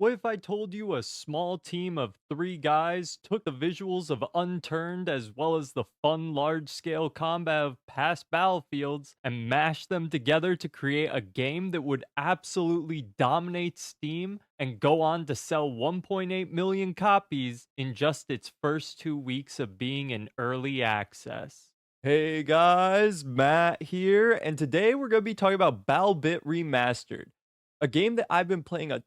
What if I told you a small team of three guys took the visuals of Unturned as well as the fun large scale combat of past battlefields and mashed them together to create a game that would absolutely dominate Steam and go on to sell 1.8 million copies in just its first 2 weeks of being in early access? Hey guys, Matt here, and today we're going to be talking about BattleBit Remastered, a game that I've been playing a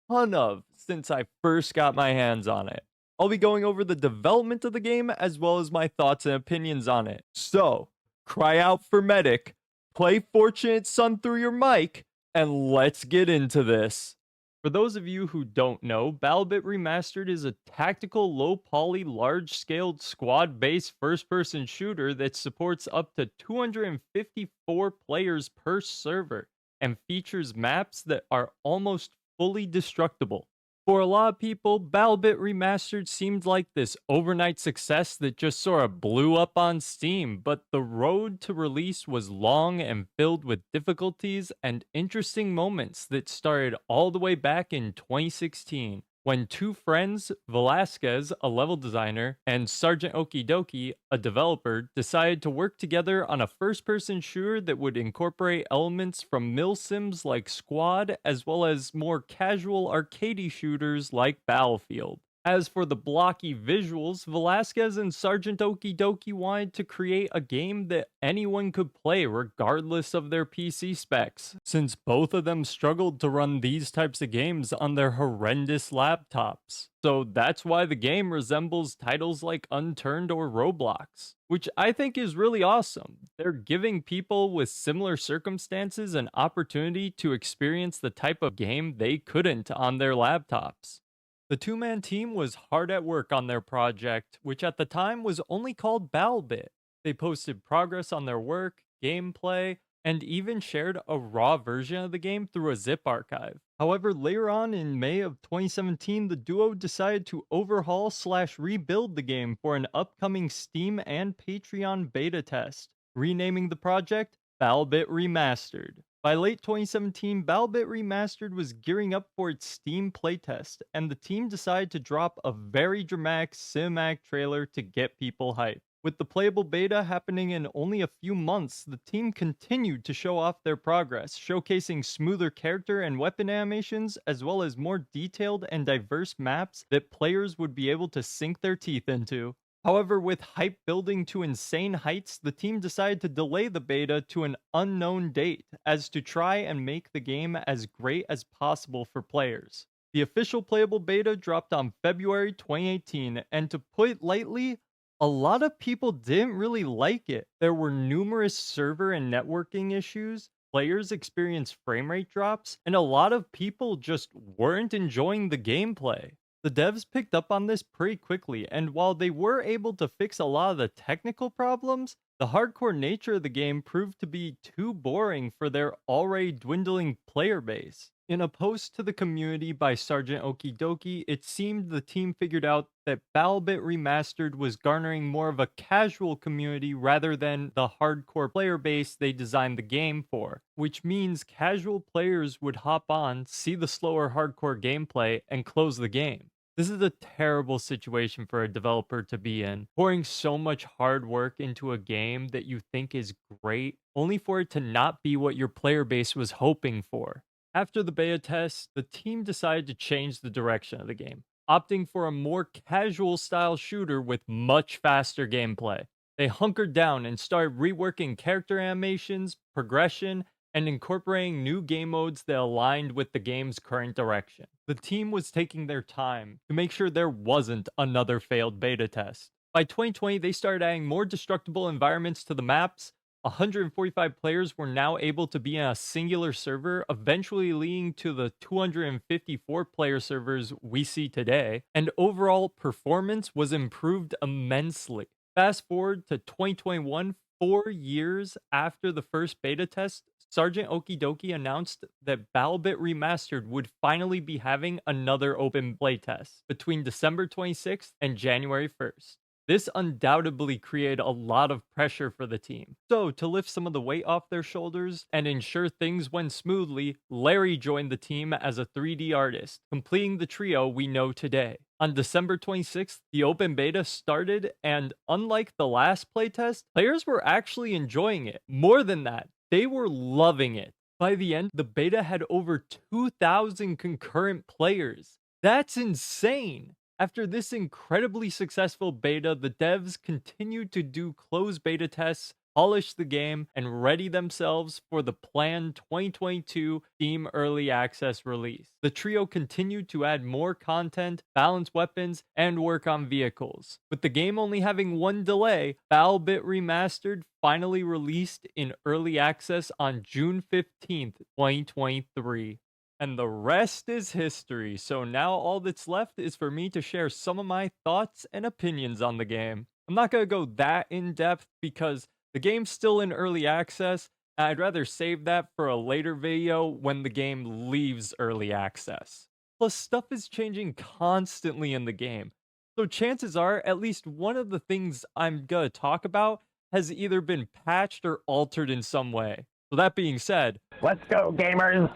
ton of since I first got my hands on it. I'll be going over the development of the game as well as my thoughts and opinions on it. So, cry out for medic, play Fortunate Son through your mic, and let's get into this. For those of you who don't know, BattleBit Remastered is a tactical, low poly, large scaled squad based first person shooter that supports up to 254 players per server and features maps that are almost fully destructible. For a lot of people, BattleBit Remastered seemed like this overnight success that just sort of blew up on Steam, but the road to release was long and filled with difficulties and interesting moments that started all the way back in 2016 when two friends, Velasquez, a level designer, and Sergeant Okidoki, a developer, decided to work together on a first person shooter that would incorporate elements from mill sims like Squad, as well as more casual arcadey shooters like Battlefield. As for the blocky visuals, Velasquez and Sergeant Okidoki wanted to create a game that anyone could play regardless of their PC specs, since both of them struggled to run these types of games on their horrendous laptops. So that's why the game resembles titles like Unturned or Roblox, which I think is really awesome. They're giving people with similar circumstances an opportunity to experience the type of game they couldn't on their laptops. The two-man team was hard at work on their project, which at the time was only called BattleBit. They posted progress on their work, gameplay, and even shared a raw version of the game through a zip archive. However, later on in May of 2017, the duo decided to overhaul/rebuild the game for an upcoming Steam and Patreon beta test, renaming the project BattleBit Remastered. By late 2017, BattleBit Remastered was gearing up for its Steam playtest, and the team decided to drop a very dramatic cinematic trailer to get people hyped. With the playable beta happening in only a few months, the team continued to show off their progress, showcasing smoother character and weapon animations, as well as more detailed and diverse maps that players would be able to sink their teeth into. However, with hype building to insane heights, the team decided to delay the beta to an unknown date as to try and make the game as great as possible for players. The official playable beta dropped on February 2018, and to put it lightly, a lot of people didn't really like it. There were numerous server and networking issues, players experienced frame rate drops, and a lot of people just weren't enjoying the gameplay. The devs picked up on this pretty quickly, and while they were able to fix a lot of the technical problems, the hardcore nature of the game proved to be too boring for their already dwindling player base. In a post to the community by Sergeant Okidoki, it seemed the team figured out that BattleBit Remastered was garnering more of a casual community rather than the hardcore player base they designed the game for, which means casual players would hop on, see the slower hardcore gameplay, and close the game. This is a terrible situation for a developer to be in, pouring so much hard work into a game that you think is great, only for it to not be what your player base was hoping for. After the beta test, the team decided to change the direction of the game, opting for a more casual style shooter with much faster gameplay. They hunkered down and started reworking character animations, progression, and incorporating new game modes that aligned with the game's current direction. The team was taking their time to make sure there wasn't another failed beta test. By 2020, they started adding more destructible environments to the maps. 145 players were now able to be in a singular server, eventually leading to the 254 player servers we see today, and overall performance was improved immensely. Fast forward to 2021, 4 years after the first beta test, Sergeant Okidoki announced that BattleBit Remastered would finally be having another open playtest between December 26th and January 1st. This undoubtedly created a lot of pressure for the team. So, to lift some of the weight off their shoulders and ensure things went smoothly, Larry joined the team as a 3D artist, completing the trio we know today. On December 26th, the open beta started, and unlike the last playtest, players were actually enjoying it. More than that, they were loving it. By the end, the beta had over 2,000 concurrent players. That's insane! After this incredibly successful beta, the devs continued to do closed beta tests, polish the game, and ready themselves for the planned 2022 Steam Early Access release. The trio continued to add more content, balance weapons, and work on vehicles. With the game only having one delay, BattleBit Remastered finally released in early access on June 15th, 2023. And the rest is history. So now all that's left is for me to share some of my thoughts and opinions on the game. I'm not going to go that in depth because the game's still in early access, and I'd rather save that for a later video when the game leaves early access. Plus, stuff is changing constantly in the game, so chances are at least one of the things I'm gonna talk about has either been patched or altered in some way. So that being said, let's go, gamers!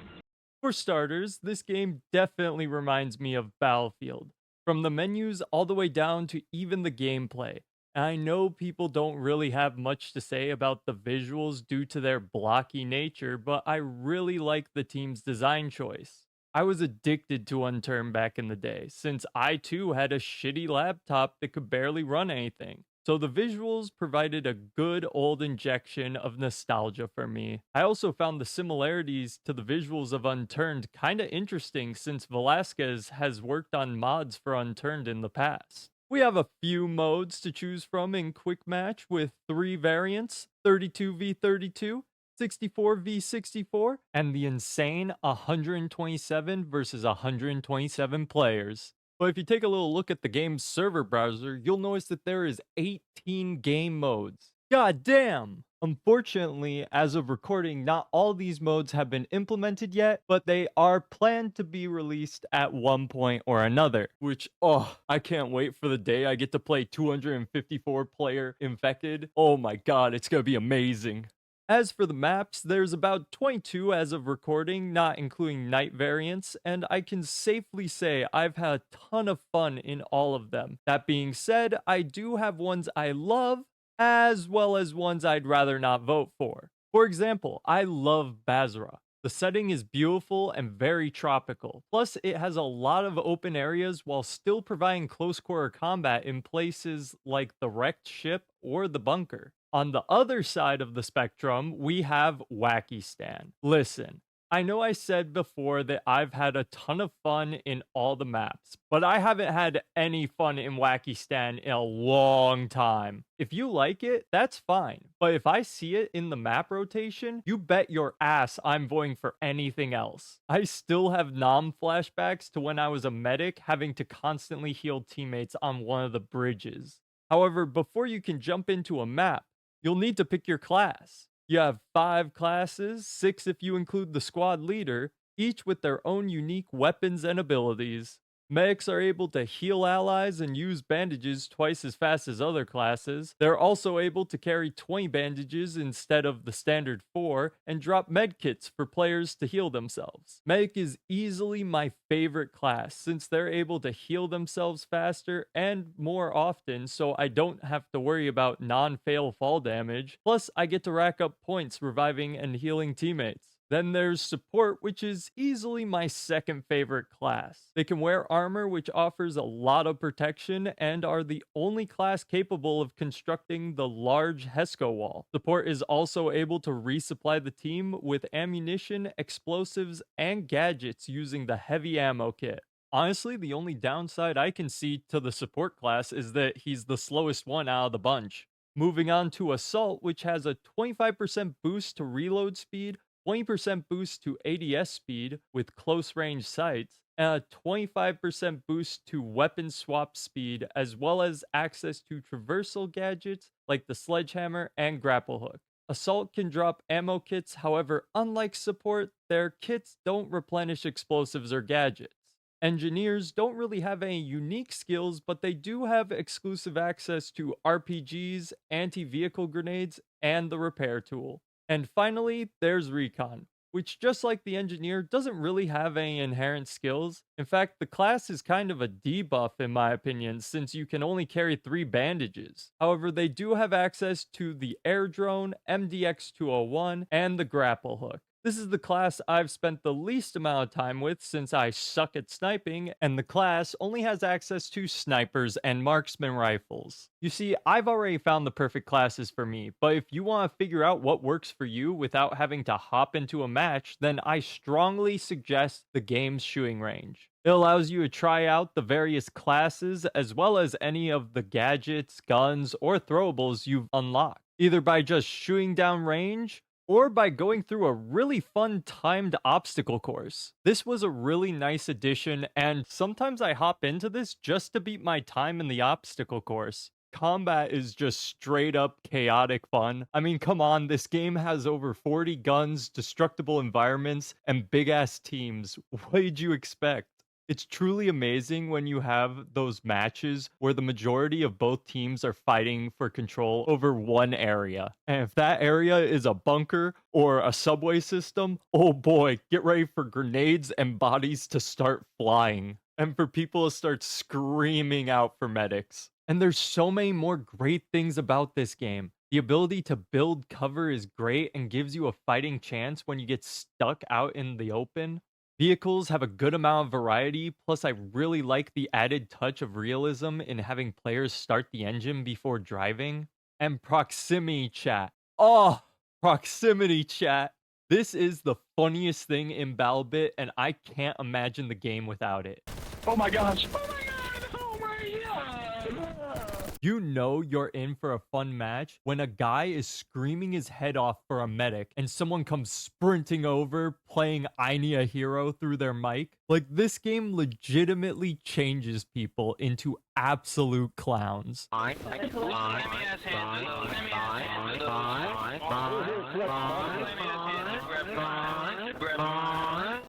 For starters, this game definitely reminds me of Battlefield, from the menus all the way down to even the gameplay. And I know people don't really have much to say about the visuals due to their blocky nature, but I really like the team's design choice. I was addicted to Unturned back in the day, since I too had a shitty laptop that could barely run anything. So the visuals provided a good old injection of nostalgia for me. I also found the similarities to the visuals of Unturned kinda interesting since Velasquez has worked on mods for Unturned in the past. We have a few modes to choose from in Quick Match with 3 variants, 32v32, 64v64, and the insane 127 versus 127 players. But if you take a little look at the game's server browser, you'll notice that there is 18 game modes. God damn! Unfortunately, as of recording, not all these modes have been implemented yet, but they are planned to be released at one point or another. Which, oh, I can't wait for the day I get to play 254 player Infected. Oh my god, it's gonna be amazing. As for the maps, there's about 22 as of recording, not including night variants, and I can safely say I've had a ton of fun in all of them. That being said, I do have ones I love, as well as ones I'd rather not vote for. For example, I love Basra. The setting is beautiful and very tropical. Plus, it has a lot of open areas while still providing close quarter combat in places like the wrecked ship or the bunker. On the other side of the spectrum, we have Wackistan. Listen, I know I said before that I've had a ton of fun in all the maps, but I haven't had any fun in Wackistan in a long time. If you like it, that's fine, but if I see it in the map rotation, you bet your ass I'm voting for anything else. I still have flashbacks to when I was a medic having to constantly heal teammates on one of the bridges. However, before you can jump into a map, you'll need to pick your class. You have 5 classes, 6 if you include the squad leader, each with their own unique weapons and abilities. Medics are able to heal allies and use bandages twice as fast as other classes. They're also able to carry 20 bandages instead of the standard 4 and drop medkits for players to heal themselves. Medic is easily my favorite class since they're able to heal themselves faster and more often, so I don't have to worry about non-fail fall damage. Plus, I get to rack up points reviving and healing teammates. Then there's support, which is easily my second favorite class. They can wear armor, which offers a lot of protection, and are the only class capable of constructing the large Hesco wall. Support is also able to resupply the team with ammunition, explosives, and gadgets using the heavy ammo kit. Honestly, the only downside I can see to the support class is that he's the slowest one out of the bunch. Moving on to Assault, which has a 25% boost to reload speed, 20% boost to ADS speed with close range sights, and a 25% boost to weapon swap speed, as well as access to traversal gadgets like the sledgehammer and grapple hook. Assault can drop ammo kits, however, unlike support, their kits don't replenish explosives or gadgets. Engineers don't really have any unique skills, but they do have exclusive access to RPGs, anti vehicle grenades, and the repair tool. And finally, there's Recon, which, just like the engineer, doesn't really have any inherent skills. In fact, the class is kind of a debuff, in my opinion, since you can only carry 3 bandages. However, they do have access to the air drone, MDX 201, and the grapple hook. This is the class I've spent the least amount of time with since I suck at sniping, and the class only has access to snipers and marksman rifles. You see, I've already found the perfect classes for me, but if you want to figure out what works for you without having to hop into a match, then I strongly suggest the game's shooting range. It allows you to try out the various classes as well as any of the gadgets, guns, or throwables you've unlocked, either by just shooting down range or by going through a really fun timed obstacle course. This was a really nice addition, and sometimes I hop into this just to beat my time in the obstacle course. Combat is just straight up chaotic fun. I mean, come on, this game has over 40 guns, destructible environments, and big ass teams. What did you expect? It's truly amazing when you have those matches where the majority of both teams are fighting for control over one area. And if that area is a bunker or a subway system, oh boy, get ready for grenades and bodies to start flying. And for people to start screaming out for medics. And there's so many more great things about this game. The ability to build cover is great and gives you a fighting chance when you get stuck out in the open. Vehicles have a good amount of variety, plus I really like the added touch of realism in having players start the engine before driving. And proximity chat. Oh, proximity chat. This is the funniest thing in BattleBit, and I can't imagine the game without it. Oh my gosh. Oh my god. Oh my god. You know you're in for a fun match when a guy is screaming his head off for a medic and someone comes sprinting over playing I Need a Hero through their mic. Like, this game legitimately changes people into absolute clowns.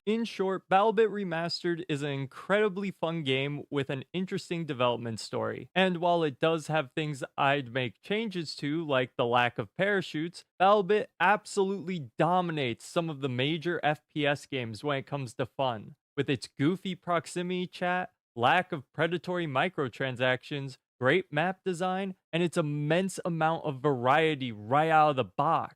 In short, BattleBit Remastered is an incredibly fun game with an interesting development story. And while it does have things I'd make changes to, like the lack of parachutes, BattleBit absolutely dominates some of the major FPS games when it comes to fun. With its goofy proximity chat, lack of predatory microtransactions, great map design, and its immense amount of variety right out of the box.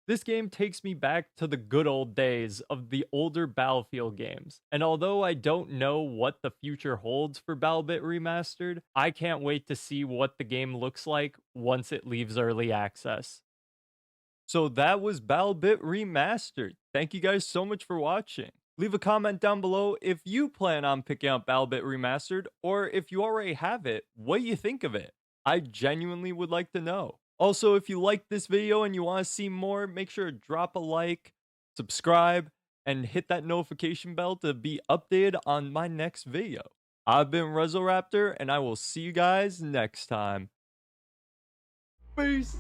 This game takes me back to the good old days of the older Battlefield games, and although I don't know what the future holds for BattleBit Remastered, I can't wait to see what the game looks like once it leaves early access. So that was BattleBit Remastered. Thank you guys so much for watching. Leave a comment down below if you plan on picking up BattleBit Remastered, or if you already have it, what do you think of it? I genuinely would like to know. Also, if you liked this video and you want to see more, make sure to drop a like, subscribe, and hit that notification bell to be updated on my next video. I've been rezoraptor, and I will see you guys next time. Peace!